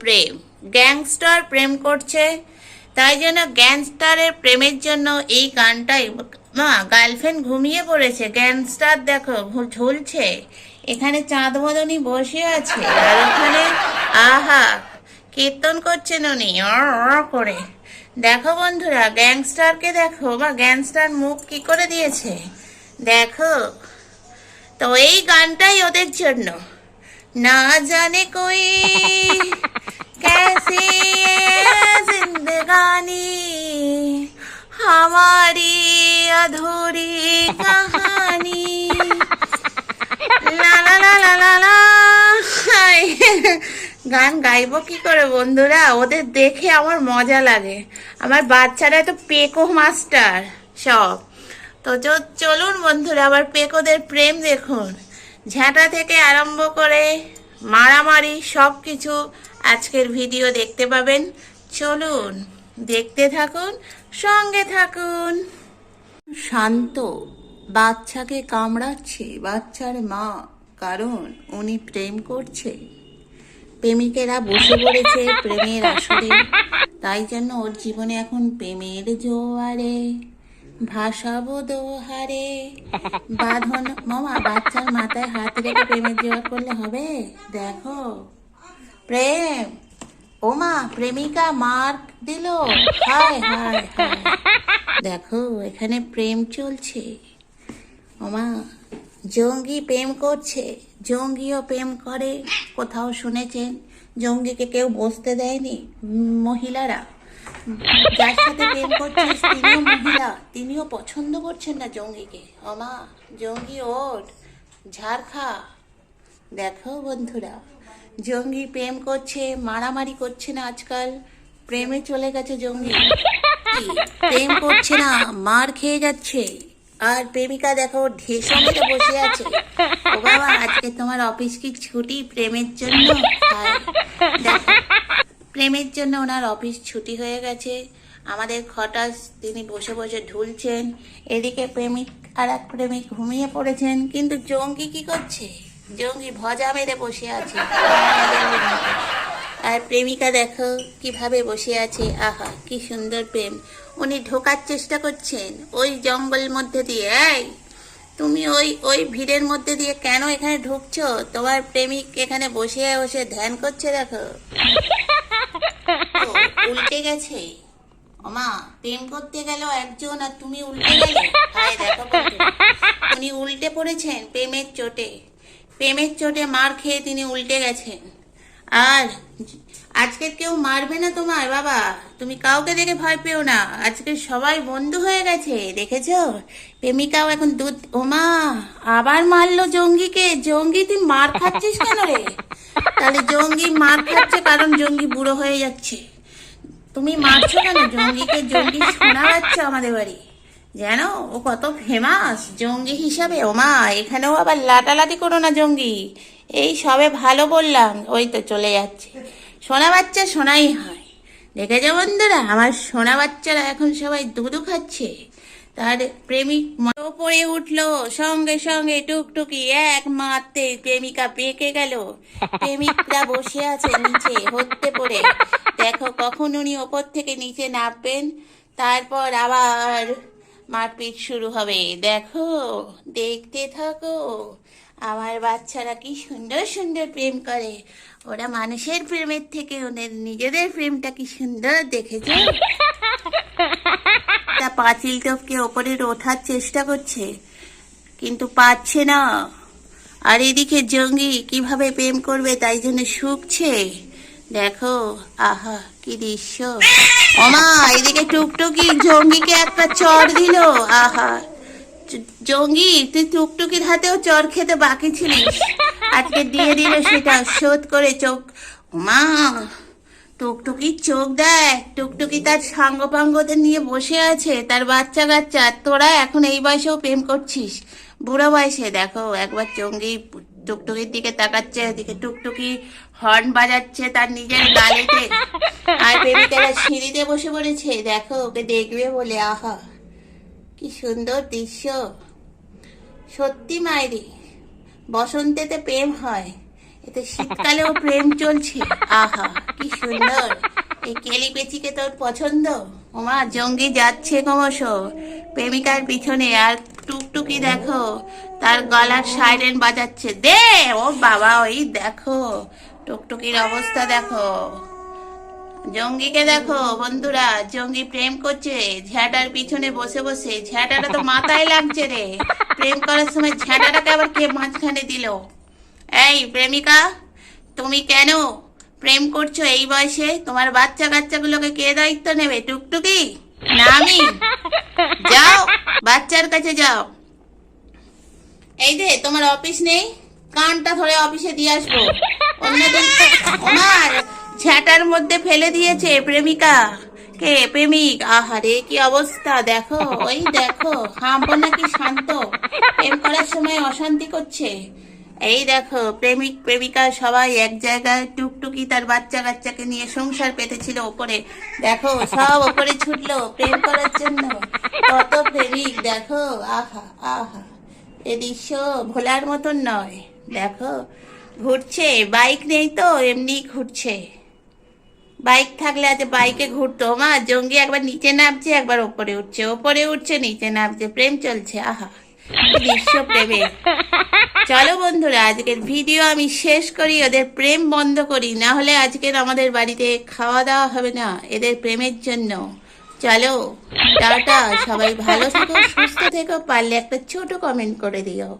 প্রেম, gangster প্রেম করছে, তাই জন্য গ্যাংস্টারের প্রেমের জন্য এই গানটাই। মা, গার্লফ্রেন্ড ঘুমিয়ে পড়েছে, গ্যাংস্টার দেখো ঝুলছে, এখানে চাঁদ মদনী বসে আছে, আর ওখানে আহা কীর্তন করছেন উনি করে। দেখো বন্ধুরা, গ্যাংস্টারকে দেখো, বা গ্যাংস্টার মুখ কি করে দিয়েছে দেখো। তো এই গানটাই ওদের জন্য। না জানে কোই कैसी है जिंदगानी हमारी अधूरी कहानी লা লা লা লা লা লা। গান গাইবো কি করে বন্ধুরা, ওদের দেখে আমার মজা লাগে। আমার বাচ্চারা তো পেকো মাস্টার সব। তো চলুন বন্ধুরা, আবার পেকোদের প্রেম দেখুন, ঝাঁটা থেকে আরম্ভ করে মারামারি সব কিছু আজকের ভিডিও দেখতে পাবেন। চলুন দেখতে থাকুন, সঙ্গে থাকুন। শান্ত বাচ্চাকে কামড়াচ্ছে বাচ্চার মা, কারণ উনি প্রেম করছে। প্রেমিকেরা বসে পড়েছে প্রেমের আসরে, তাই জন্য ওর জীবনে এখন প্রেমের জোয়ারে ভাসাবো দোহারে বাঁধন। মামা, বাচ্চার মাথায় হাত রেখে প্রেমের জোয়ার করলে হবে? দেখো প্রেম, ও মা, প্রেমিকা মার দিল, হায় হায় হায়। দেখো এখানে প্রেম চলছে। ও মা, জঙ্গি প্রেম করছে, জঙ্গিও প্রেম করে। কোথাও শুনেছেন জঙ্গিকে কেউ বসতে দেয়নি? মহিলারা যার সাথে প্রেম করছিস তিনিও মহিলা, তিনিও পছন্দ করছেন না জঙ্গিকে। ও মা, জঙ্গি ওঠ, ঝাড় খা। দেখো বন্ধুরা, জঙ্গি প্রেম করছে, মারামারি করছে না আজকাল, প্রেমে চলে গেছে জঙ্গি। প্রেম করছে না, মার খেয়ে যাচ্ছে। আর প্রেমিকা দেখো ঢেসা মেরে বসে আছে। ও বাবা, আজকে তোমার অফিস কি ছুটি প্রেমের জন্য? দেখো, প্রেমের জন্য ওনার অফিস ছুটি হয়ে গেছে। আমাদের খটাস তিনি বসে বসে ঢুলছেন, এদিকে প্রেমিক আর এক প্রেমিক ঘুমিয়ে পড়েছেন। কিন্তু জঙ্গি কি করছে? জঙ্গি ভজা মেরে বসে আছে। আর প্রেমিকা দেখো কিভাবে বসে আছে, আহা কি সুন্দর প্রেম। উনি ঢোকার চেষ্টা করছেন ওই জঙ্গল মধ্যে দিয়ে। এই তুমি ওই ওই ভিড়ের মধ্যে দিয়ে কেন এখানে ঢুকছো? তোমার প্রেমিক এখানে বসে বসে ধ্যান করছে, দেখো। উল্টে গেছে। ওমা, প্রেম করতে গেল একজন আর তুমি উল্টে গেলে। হায় দেখো, উনি উল্টে পড়েছেন প্রেমের চোটে। প্রেমের চোটে মার খেয়ে তিনি উল্টে গেছেন। আর আজকে কেউ মারবে না তোমায় বাবা, তুমি কাউকে দেখে ভয় পেও না। আজকে সবাই বন্ধু হয়ে গেছে, দেখেছো? প্রেমিকাও এখন দুধ। ওমা, আবার মারলো জঙ্গিকে। জঙ্গি তুই মার খাচ্ছিস কেন রে? তাহলে জঙ্গি মার খাচ্ছে কারণ জঙ্গি বুড়ো হয়ে যাচ্ছে। তুমি মারছো কেন জঙ্গিকে? জঙ্গি শোনা যাচ্ছে আমাদের বাড়ি, জানো ও কত ফেমাস জঙ্গি হিসাবে। ওমা, এখানেও আবার লাটালাটি করো না জঙ্গি। এই সবে ভালো বললাম, ওই তো চলে যাচ্ছে। সোনা বাচ্চা সোনাই হয়, দেখেছো বন্ধুরা? আমার সোনা বাচ্চারা এখন সবাই দুধু খাচ্ছে। তার প্রেমিক পড়ে উঠলো, সঙ্গে সঙ্গে টুকটুকি এক মারতে প্রেমিকা পেকে গেল। প্রেমিকরা বসে আছে নিচে হতে পড়ে। দেখো কখন উনি ওপর থেকে নিচে নামবেন, তারপর আবার মারপিট শুরু হবে। দেখো, দেখতে থাকো। আমার বাচ্চারা কি সুন্দর সুন্দর প্রেম করে। ওরা মানুষের প্রেমের থেকে ওদের নিজেদের প্রেমটা কি সুন্দর, দেখেছো? তা পাঁচিল টপকে ওপরে ওঠার চেষ্টা করছে, কিন্তু পারছে না। আর এদিকে জঙ্গি কিভাবে প্রেম করবে, তাই জন্য শুকছে। দেখো, আহা কি দৃশ্য। ওমা, এদিকে টুকটুকি জঙ্গিকে একটা চড় দিল। আহা, জঙ্গি তুই টুকটুকির হাতেও চড় খেতে বাকি ছিলিস, আজকে দিয়ে দিল সেটা শোধ করে চোখ। মা, টুকটুকির চোখ দেখ। টুকটুকি তার সাঙ্গপাঙ্গদের নিয়ে বসে আছে, তার বাচ্চা কাচ্চা। তোরা এখন এই বয়সেও প্রেম করছিস, বুড়ো বয়সে। দেখো একবার জঙ্গি টুকটুকির দিকে তাকাচ্ছে, এদিকে টুকটুকি হর্ন বাজাচ্ছে তার নিজের গালেতে। আর প্রেমিকারা সিঁড়িতে বসে পড়েছে, দেখো ওকে দেখবে বলে। আহা কি সুন্দর দৃশ্য। সত্যি মায়েরি, বসন্তেতে প্রেম হয়, এতে শীতকালেও প্রেম চলছে। আহা কি সুন্দর। এই কেলি পেচিকে তোর পছন্দ? ওমা জঙ্গি যাচ্ছে ক্রমশ প্রেমিকার পিছনে, আর টুকটুকি দেখো তার গলার সাইরেন বাজাচ্ছে। দে ও বাবা, ওই দেখো টুকটুকির অবস্থা দেখো। জঙ্গিকে দেখো বন্ধুরা, জঙ্গি প্রেম করছে ঝ্যাটার পিছনে বসে বসে। ঝ্যাটাটা তো মাথায় লাগছে রে, প্রেম করার সময় ঝ্যাটাটাকে আবার কে মাঝখানে দিল? এই প্রেমিকা, তুমি কেন প্রেম করছো এই বয়সে? তোমার বাচ্চা কাচ্চাগুলোকে কে দায়িত্ব নেবে? টুকটুকি না আমি? যাও বাচ্চার কাছে যাও। এই যে তোমার অফিস নেই, কানটা ধরে অফিসে দিয়ে আসবো। অন্যদিন আমার ঝ্যাটার মধ্যে ফেলে দিয়েছে প্রেমিকা। কে প্রেমিক? আহারে কি অবস্থা দেখো, ওই দেখো হামবো নাকি শান্ত, প্রেম করার সময় অশান্তি করছে। এই দেখো প্রেমিক প্রেমিকা সবাই এক জায়গায়, টুকটুকি তার বাচ্চা কাচ্চাকে নিয়ে সংসার পেতেছিল ওপরে, দেখো সব ওপরে ছুটলো প্রেম করার জন্য। কত প্রেমিক দেখো, আহা আহা, এ দৃশ্য ভোলার মতন নয়। দেখো ঘুরছে, বাইক নেই তো এমনি ঘুরছে। বাইক থাকলে আজ বাইকে ঘুরতো। মা জঙ্গি একবার নিচে নামছে, একবার ওপরে উঠছে, ওপরে উঠছে নিচে নামছে, প্রেম চলছে। আহা কি দৃশ্য প্রেমের। চলো বন্ধুরা আজকের ভিডিও আমি শেষ করি, ওদের প্রেম বন্ধ করি, না হলে আজকের আমাদের বাড়িতে খাওয়া দাওয়া হবে না এদের প্রেমের জন্য। চলো টাটা, সবাই ভালো থেকো সুস্থ থেকো, পারলে একটা ছোট কমেন্ট করে দিও।